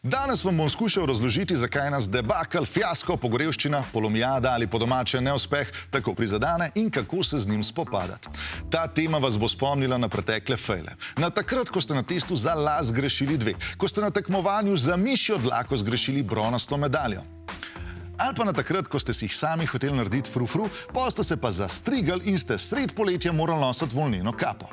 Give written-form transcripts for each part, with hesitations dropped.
Danes vam bom skušal razložiti, zakaj nas debakl, fiasko, pogorevščina, polomijada ali po domače neuspeh tako prizadene in kako se z njim spopadati. Ta tema vas bo spomnila na pretekle fejle. Na takrat, ko ste na testu za las zgrešili 2, ko ste na tekmovanju za mišjo dlako zgrešili bronasto medaljo. Ali pa na takrat, ko ste si jih sami hoteli narediti frufru, pa ste se pa zastrigali in ste sred poletja morali nositi volneno kapo.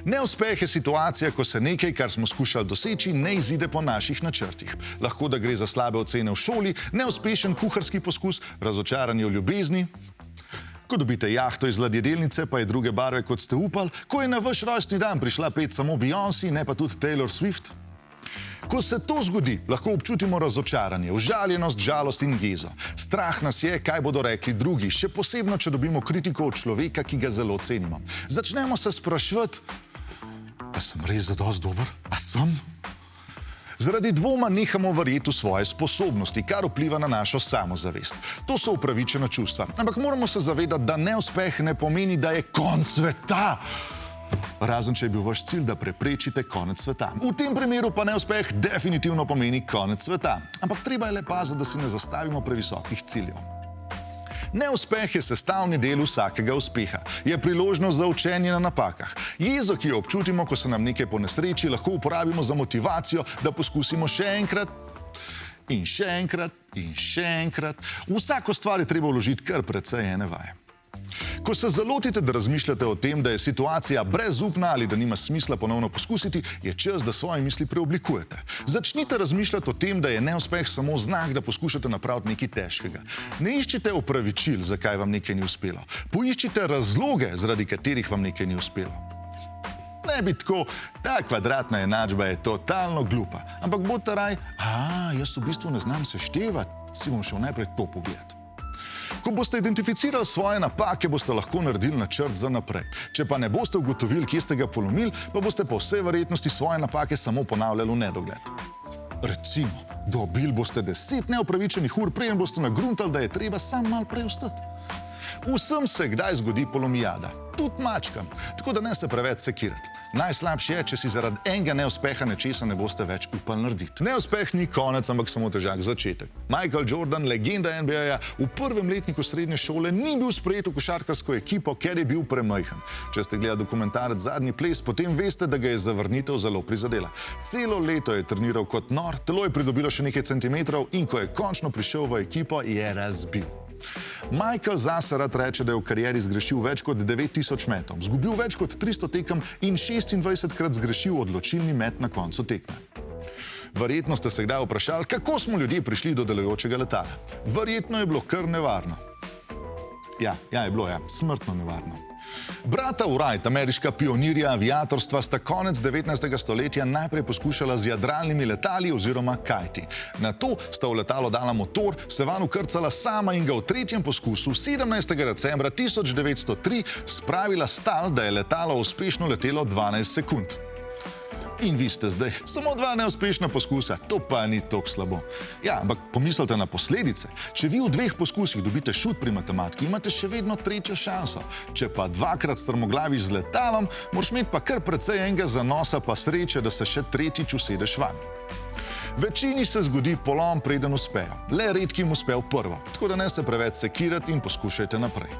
Neuspeh je situacija, ko se nekaj, kar smo skušali doseči, ne izide po naših načrtih. Lahko da gre za slabe ocene v šoli, neuspešen kuharski poskus, razočaranje v ljubezni. Ko dobite jahto iz ladjedelnice, pa je druge barve, kot ste upali, ko je na vaš rojstni dan prišla pet samo Beyoncé, ne pa tudi Taylor Swift. Ko se to zgodi, lahko občutimo razočaranje, užaljenost, žalost in jezo. Strah nas je, kaj bodo rekli drugi, še posebno, če dobimo kritiko od človeka, ki ga zelo cenimo. Začnemo se spraševati, a sem res zadosti dober? A sem? Zaradi dvoma nehamo verjeti v svoje sposobnosti, kar vpliva na našo samozavest. To so upravičena čustva. Ampak moramo se zavedati, da neuspeh ne pomeni, da je konec sveta. Razen, če je bil vaš cilj, da preprečite konec sveta. V tem primeru pa neuspeh definitivno pomeni konec sveta. Ampak treba je le paziti, da si ne zastavimo previsokih ciljev. Neuspeh je sestavni del vsakega uspeha. Je priložnost za učenje na napakah. Jezo, ki jo občutimo, ko se nam nekaj ponesreči, lahko uporabimo za motivacijo, da poskusimo še enkrat in še enkrat in še enkrat. V vsako stvar je treba vložiti kar precej ene vaje. Ko se zalotite, da razmišljate o tem, da je situacija brezupna ali da nima smisla ponovno poskusiti, je čas, da svoje misli preoblikujete. Začnite razmišljati o tem, da je neuspeh samo znak, da poskušate napraviti nekaj težkega. Ne iščite opravičil, zakaj vam nekaj ni uspelo. Poiščite razloge, zaradi katerih vam nekaj ni uspelo. Ne bi tako, ta kvadratna enačba je totalno glupa. Ampak bodite raj, jaz v bistvu ne znam seštevati, si bom šel najprej to pogledati. Ko boste identificirali svoje napake, boste lahko naredili načrt za naprej. Če pa ne boste ugotovili, kje ste ga polomili, pa boste po vsej verjetnosti svoje napake samo ponavljali v nedogled. Recimo, dobili boste 10 neopravičenih ur, preden boste nagruntali, da je treba samo malo prej vstati. Vsem se kdaj zgodi polomijada, tudi mačkam, tako da ne se preveč sekirati. Najslabše je, če si zaradi enega neuspeha nečesa ne boste več upali narediti. Neuspeh ni konec, ampak samo težak začetek. Michael Jordan, legenda NBA-ja, v prvem letniku srednje šole ni bil sprejet v košarkarsko ekipo, ker je bil premajhen. Če ste gledali dokumentarec Zadnji ples, potem veste, da ga je zavrnitev zelo prizadela. Celo leto je treniral kot nor, telo je pridobilo še nekaj centimetrov in ko je končno prišel v ekipo, je razbil. Michael zase rad reče, da je v karieri zgrešil več kot 9000 metov, zgubil več kot 300 tekem in 26krat zgrešil odločilni met na koncu tekme. Verjetno ste se kdaj vprašali, kako smo ljudje prišli do delujočega letala. Verjetno je bilo kar nevarno. Ja, je bilo, smrtno nevarno. Brata Wright, ameriška pionirja aviatorstva, sta konec 19. stoletja najprej poskušala z jadralnimi letali oziroma kajti. Nato sta v letalo dala motor, se vanj vkrcala sama in ga v tretjem poskusu 17. decembra 1903 spravila stal, da je letalo uspešno letelo 12 sekund. In vi ste zdaj samo 2 neuspešna poskusa, to pa ni tako slabo. Ja, ampak pomislite na posledice. Če vi v 2 poskusih dobite šut pri matematiki, imate še vedno 3. šanso. Če pa 2-krat strmoglaviš z letalom, moraš imeti pa kar precej enega zanosa pa sreče, da se še 3. usedeš vanj. Večini se zgodi polom, preden uspejo. Le redkim uspe v prvo, tako da ne se preveč sekirati in poskušajte naprej.